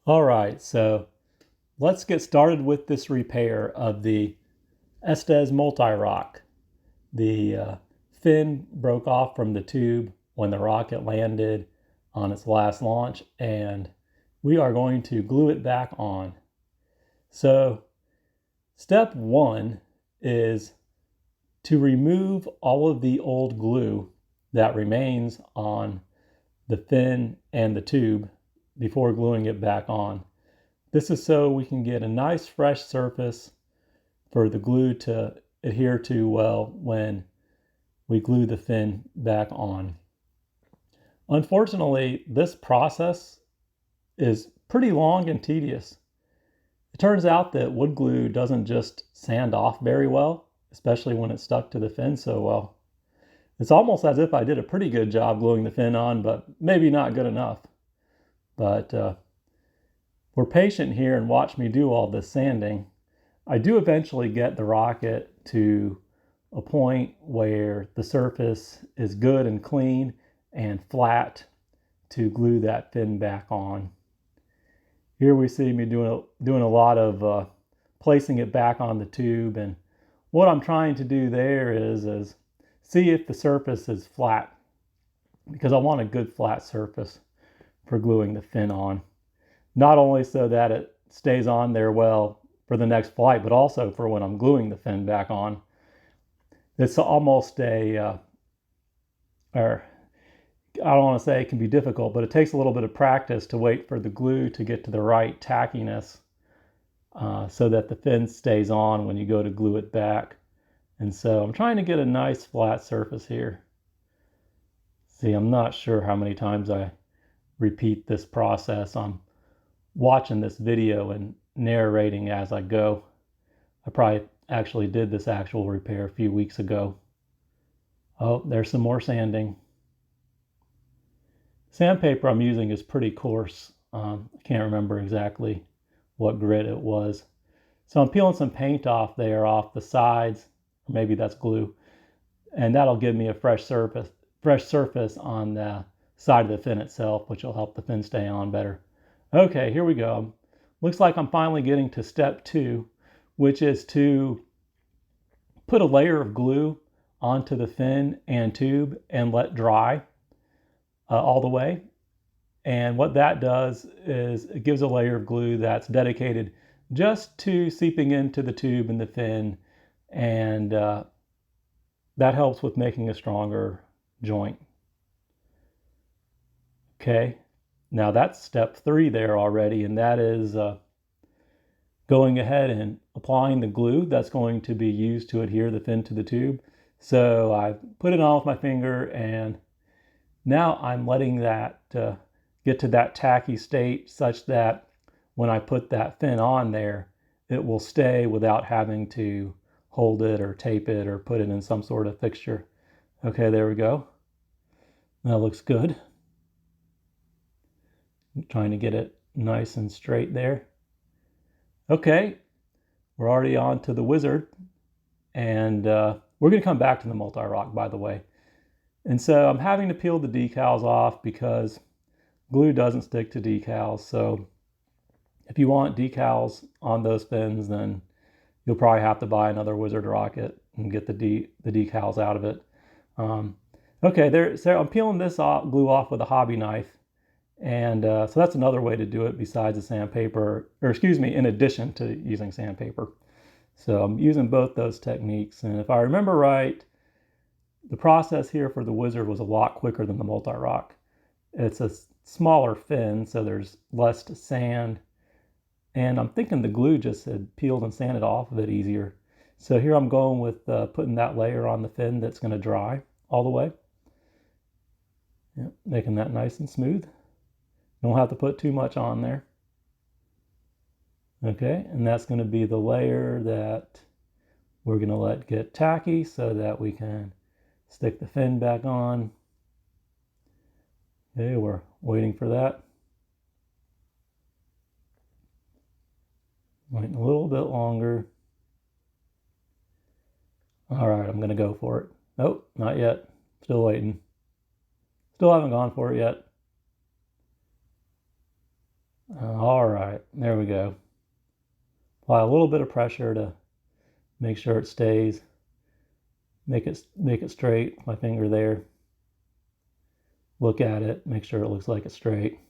All right, so let's get started with this repair of the Estes Multi-roc. The fin broke off from the tube when the rocket landed on its last launch, and we are going to glue it back on. So step one is to remove all of the old glue that remains on the fin and the tube before gluing it back on. This is so we can get a nice fresh surface for the glue to adhere to well when we glue the fin back on. Unfortunately, this process is pretty long and tedious. It turns out that wood glue doesn't just sand off very well, especially when it's stuck to the fin so well. It's almost as if I did a pretty good job gluing the fin on, but maybe not good enough. But we're patient here and watch me do all this sanding. I do eventually get the rocket to a point where the surface is good and clean and flat to glue that fin back on. Here we see me doing a lot of placing it back on the tube, and what I'm trying to do there is see if the surface is flat, because I want a good flat surface for gluing the fin on. Not only so that it stays on there well for the next flight, but also for when I'm gluing the fin back on. It's almost or I don't want to say it can be difficult, but it takes a little bit of practice to wait for the glue to get to the right tackiness so that the fin stays on when you go to glue it back. And so I'm trying to get a nice flat surface here. See, I'm not sure how many times I repeat this process. I'm watching this video and narrating as I go. I probably actually did this actual repair a few weeks ago. Oh, there's some more sanding. Sandpaper I'm using is pretty coarse. I can't remember exactly what grit it was. So I'm peeling some paint off there, off the sides, or maybe that's glue, and that'll give me a fresh surface on the side of the fin itself, which will help the fin stay on better. Okay, here we go. Looks like I'm finally getting to step two, which is to put a layer of glue onto the fin and tube and let dry all the way. And what that does is it gives a layer of glue that's dedicated just to seeping into the tube and the fin, and that helps with making a stronger joint. Okay, now that's step three there already, and that is going ahead and applying the glue that's going to be used to adhere the fin to the tube. So I've put it on with my finger, and now I'm letting that get to that tacky state such that when I put that fin on there, it will stay without having to hold it or tape it or put it in some sort of fixture. Okay, there we go. That looks good. I'm trying to get it nice and straight there. Okay, we're already on to the Wizard, and we're going to come back to the Multi-roc, by the way. And so I'm having to peel the decals off because glue doesn't stick to decals. So if you want decals on those fins, then you'll probably have to buy another Wizard rocket and get the decals out of it. Okay, so I'm peeling this glue off with a hobby knife. And so that's another way to do it besides the sandpaper, or excuse me, in addition to using sandpaper. So I'm using both those techniques. And if I remember right, the process here for the Wizard was a lot quicker than the Multi-roc. It's a smaller fin, so there's less to sand. And I'm thinking the glue just had peeled and sanded off a bit easier. So here I'm going with putting that layer on the fin that's going to dry all the way. Yep, making that nice and smooth. Don't have to put too much on there. Okay, and that's going to be the layer that we're going to let get tacky so that we can stick the fin back on. Okay, we're waiting for that. Waiting a little bit longer. All right, I'm going to go for it. Nope, not yet. Still waiting. Still haven't gone for it yet. All right, there we go. Apply a little bit of pressure to make sure it stays. Make it straight. My finger there. Look at it. Make sure it looks like it's straight.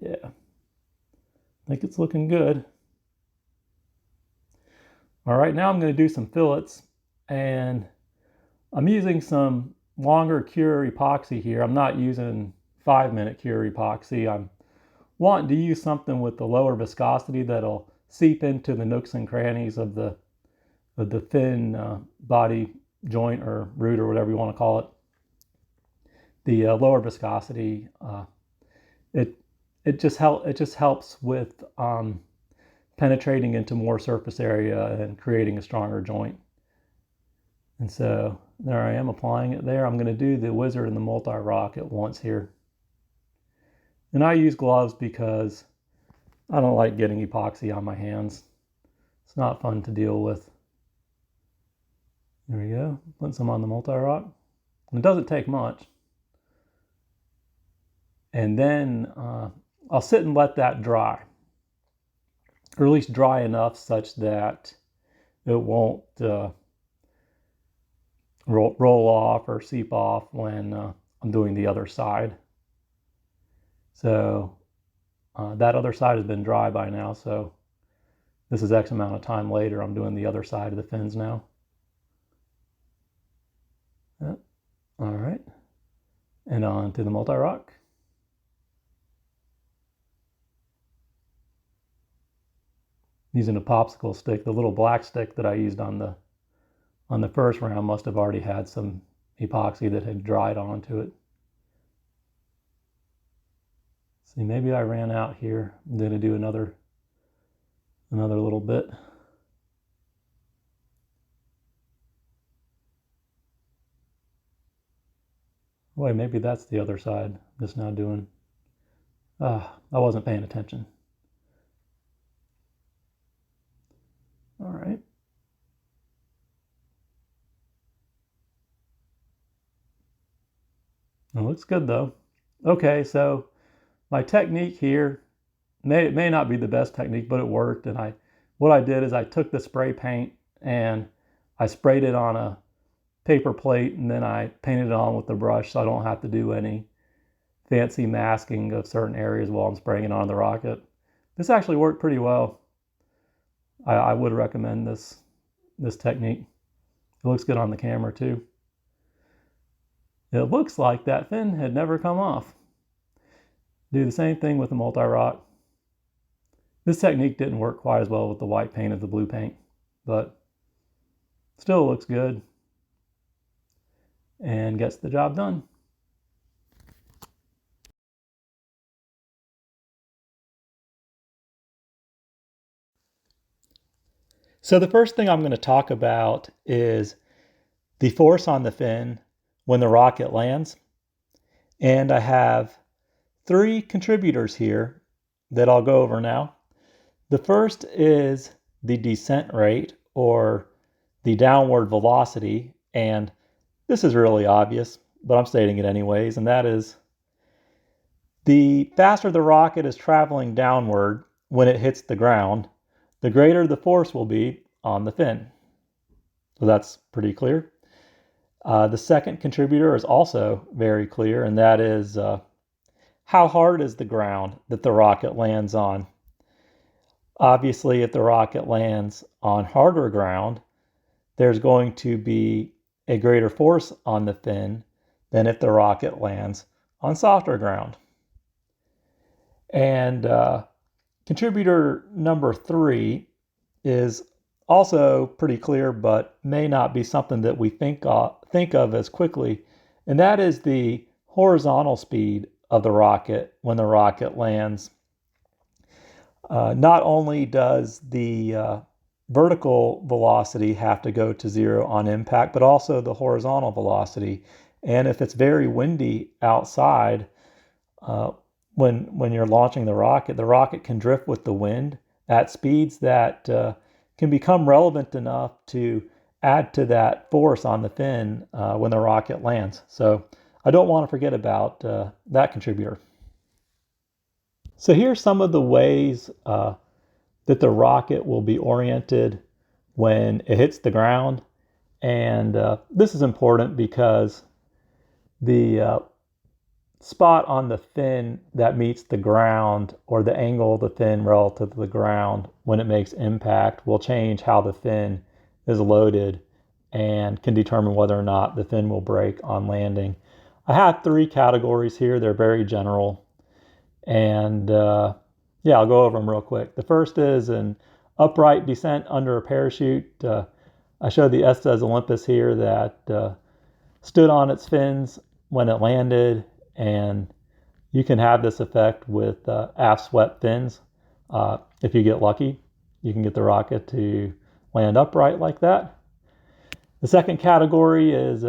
Yeah, I think it's looking good. All right, now I'm going to do some fillets, and I'm using some longer cure epoxy here. I'm not using 5-minute cure epoxy. I'm wanting to use something with the lower viscosity that'll seep into the nooks and crannies of the thin body joint or root or whatever you want to call it. The lower viscosity, it just helps with penetrating into more surface area and creating a stronger joint. And so there I am applying it there. I'm going to do the Wizard and the Multi-roc at once here. And I use gloves because I don't like getting epoxy on my hands. It's not fun to deal with. There we go. Put some on the Multi-roc. It doesn't take much. And then I'll sit and let that dry. Or at least dry enough such that it won't roll off or seep off when I'm doing the other side. So that other side has been dry by now, so this is X amount of time later. I'm doing the other side of the fins now. Yep. All right, and on to the Multi-roc. Using a popsicle stick. The little black stick that I used on the first round must have already had some epoxy that had dried onto it. See, maybe I ran out here. I'm going to do another little bit. Wait, maybe that's the other side. I'm just now doing. I wasn't paying attention. All right. It looks good though. Okay, so my technique here may not be the best technique, but it worked. And what I did is I took the spray paint and I sprayed it on a paper plate, and then I painted it on with the brush so I don't have to do any fancy masking of certain areas while I'm spraying it on the rocket. This actually worked pretty well. I would recommend this technique. It looks good on the camera too. It looks like that fin had never come off. Do the same thing with the Multi-roc. This technique didn't work quite as well with the white paint as the blue paint, but still looks good and gets the job done. So the first thing I'm going to talk about is the force on the fin when the rocket lands. And I have 3 contributors here that I'll go over now. The first is the descent rate, or the downward velocity, and this is really obvious, but I'm stating it anyways, and that is the faster the rocket is traveling downward when it hits the ground, the greater the force will be on the fin. So that's pretty clear. The second contributor is also very clear, and that is how hard is the ground that the rocket lands on. Obviously, if the rocket lands on harder ground, there's going to be a greater force on the fin than if the rocket lands on softer ground. And contributor number 3 is also pretty clear, but may not be something that we think of as quickly, and that is the horizontal speed of the rocket when the rocket lands. Not only does the vertical velocity have to go to 0 on impact, but also the horizontal velocity. And if it's very windy outside, when you're launching the rocket can drift with the wind at speeds that can become relevant enough to add to that force on the fin when the rocket lands. So I don't want to forget about that contributor. So here's some of the ways that the rocket will be oriented when it hits the ground. And this is important because the spot on the fin that meets the ground, or the angle of the fin relative to the ground when it makes impact, will change how the fin is loaded and can determine whether or not the fin will break on landing. I have 3 categories here. They're very general. And yeah, I'll go over them real quick. The first is an upright descent under a parachute. I showed the Estes Olympus here that stood on its fins when it landed, and you can have this effect with aft swept fins. If you get lucky, you can get the rocket to land upright like that. The second category is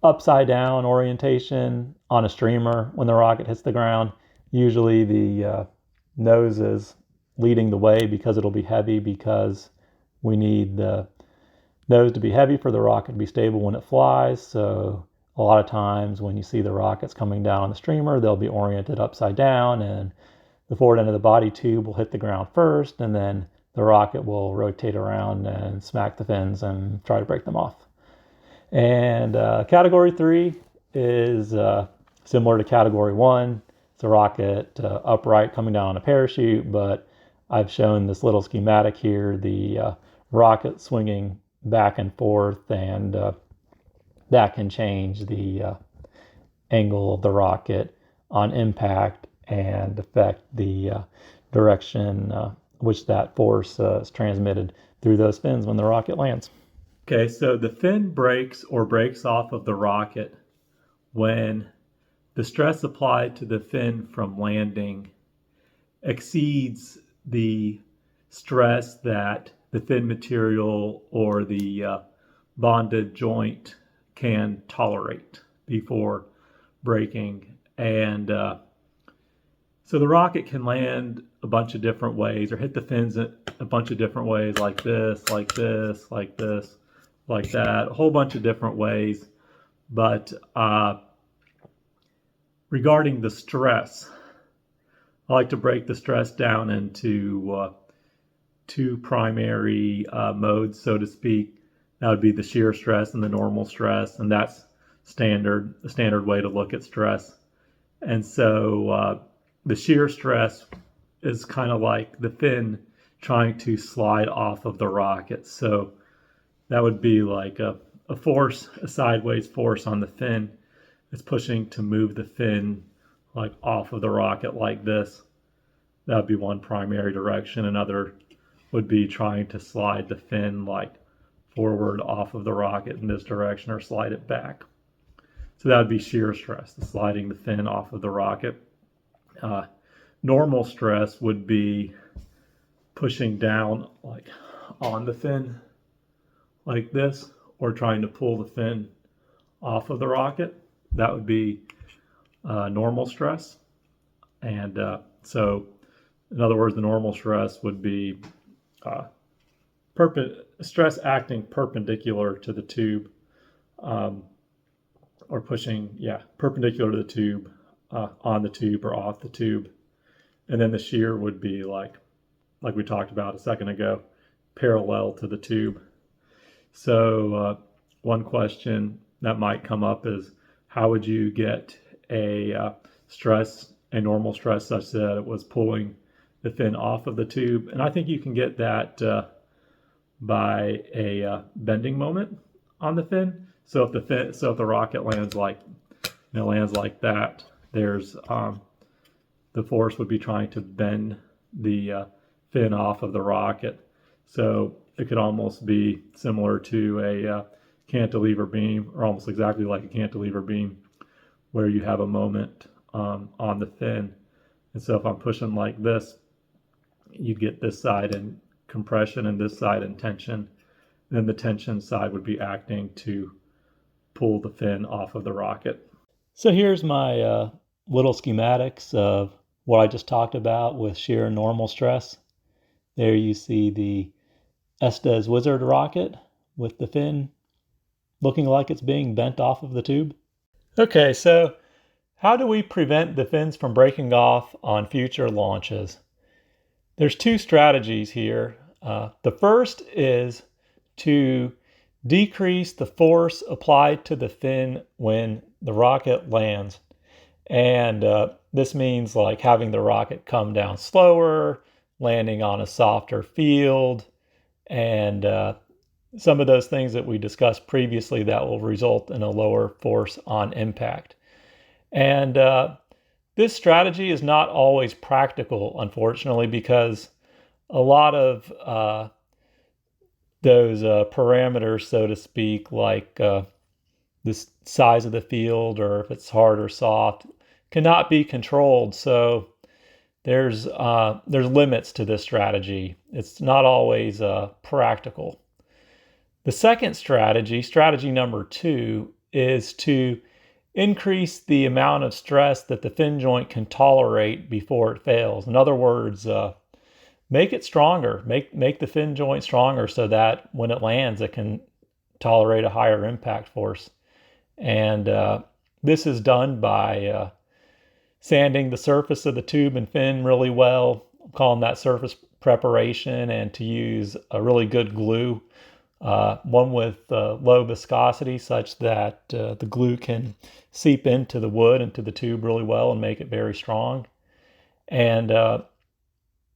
upside down orientation on a streamer when the rocket hits the ground. Usually the nose is leading the way because it'll be heavy, because we need the nose to be heavy for the rocket to be stable when it flies. So a lot of times when you see the rockets coming down on the streamer, they'll be oriented upside down, and the forward end of the body tube will hit the ground first, and then the rocket will rotate around and smack the fins and try to break them off. And category 3 is similar to category 1. It's a rocket upright coming down on a parachute, but I've shown this little schematic here, the rocket swinging back and forth, and that can change the angle of the rocket on impact and affect the direction which that force is transmitted through those fins when the rocket lands. Okay, so the fin breaks or breaks off of the rocket when the stress applied to the fin from landing exceeds the stress that the fin material or the bonded joint can tolerate before breaking. And so the rocket can land a bunch of different ways, or hit the fins a bunch of different ways, like this, like this, like this, like that, a whole bunch of different ways. But regarding the stress, I like to break the stress down into 2 primary modes, so to speak. That would be the shear stress and the normal stress, and that's the standard way to look at stress. And so the shear stress is kind of like the fin trying to slide off of the rocket. So that would be like a force, a sideways force on the fin. It's pushing to move the fin like off of the rocket like this. That would be one primary direction. Another would be trying to slide the fin like forward off of the rocket in this direction, or slide it back. So that would be shear stress, the sliding the fin off of the rocket. Normal stress would be pushing down like on the fin like this, or trying to pull the fin off of the rocket. That would be normal stress. And so in other words, the normal stress would be stress acting perpendicular to the tube, or pushing, perpendicular to the tube, on the tube or off the tube. And then the shear would be like we talked about a second ago, parallel to the tube. So one question that might come up is, how would you get a normal stress such that it was pulling the fin off of the tube? And I think you can get that by a bending moment on the fin. So if the rocket lands like that, there's the force would be trying to bend the fin off of the rocket. So it could almost be similar to a cantilever beam, or almost exactly like a cantilever beam, where you have a moment on the fin. And so if I'm pushing like this, you'd get this side in compression and this side in tension. And then the tension side would be acting to pull the fin off of the rocket. So here's my little schematics of what I just talked about with shear and normal stress. There you see the Estes Wizard rocket with the fin looking like it's being bent off of the tube. Okay, so How do we prevent the fins from breaking off on future launches? There's two strategies here. The first is to decrease the force applied to the fin when the rocket lands. And this means like having the rocket come down slower, landing on a softer field, and some of those things that we discussed previously that will result in a lower force on impact. And this strategy is not always practical, unfortunately, because a lot of those parameters, so to speak, like the size of the field or if it's hard or soft, cannot be controlled. So there's limits to this strategy. It's not always practical. The second strategy number 2, is to increase the amount of stress that the fin joint can tolerate before it fails. In other words, make it stronger. Make the fin joint stronger so that when it lands, it can tolerate a higher impact force. And this is done by sanding the surface of the tube and fin really well. I'm calling that surface preparation, and to use a really good glue. One with low viscosity such that the glue can seep into the wood, into the tube really well and make it very strong. And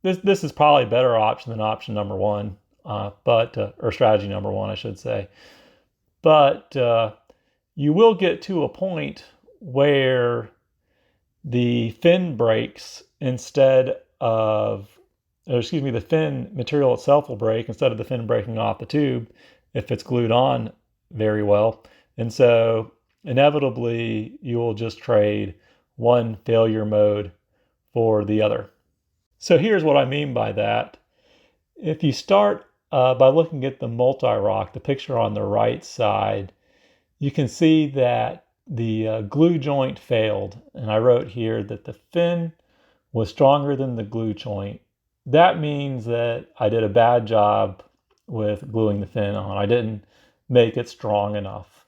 this is probably a better option than option number 1, or strategy number 1, I should say. But you will get to a point where the fin breaks instead of, the fin material itself will break instead of the fin breaking off the tube if it's glued on very well. And so inevitably you will just trade one failure mode for the other. So here's what I mean by that. If you start by looking at the multi-roc, the picture on the right side, you can see that the glue joint failed. And I wrote here that the fin was stronger than the glue joint. That means that I did a bad job with gluing the fin on. I didn't make it strong enough.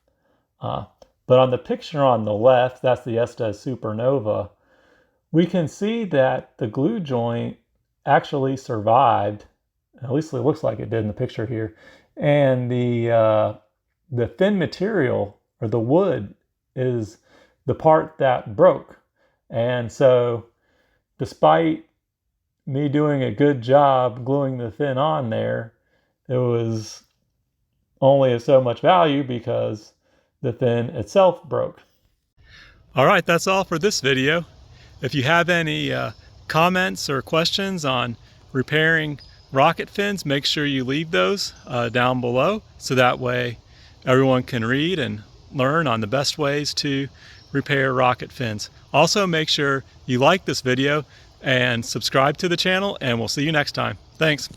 But on the picture on the left, that's the Estes Supernova, we can see that the glue joint actually survived. At least it looks like it did in the picture here. And the fin material, or the wood, is the part that broke. And so despite me doing a good job gluing the fin on there, it was only of so much value because the fin itself broke. All right, that's all for this video. If you have any comments or questions on repairing rocket fins, make sure you leave those down below, so that way everyone can read and learn on the best ways to repair rocket fins. Also, make sure you like this video and subscribe to the channel, and we'll see you next time. Thanks.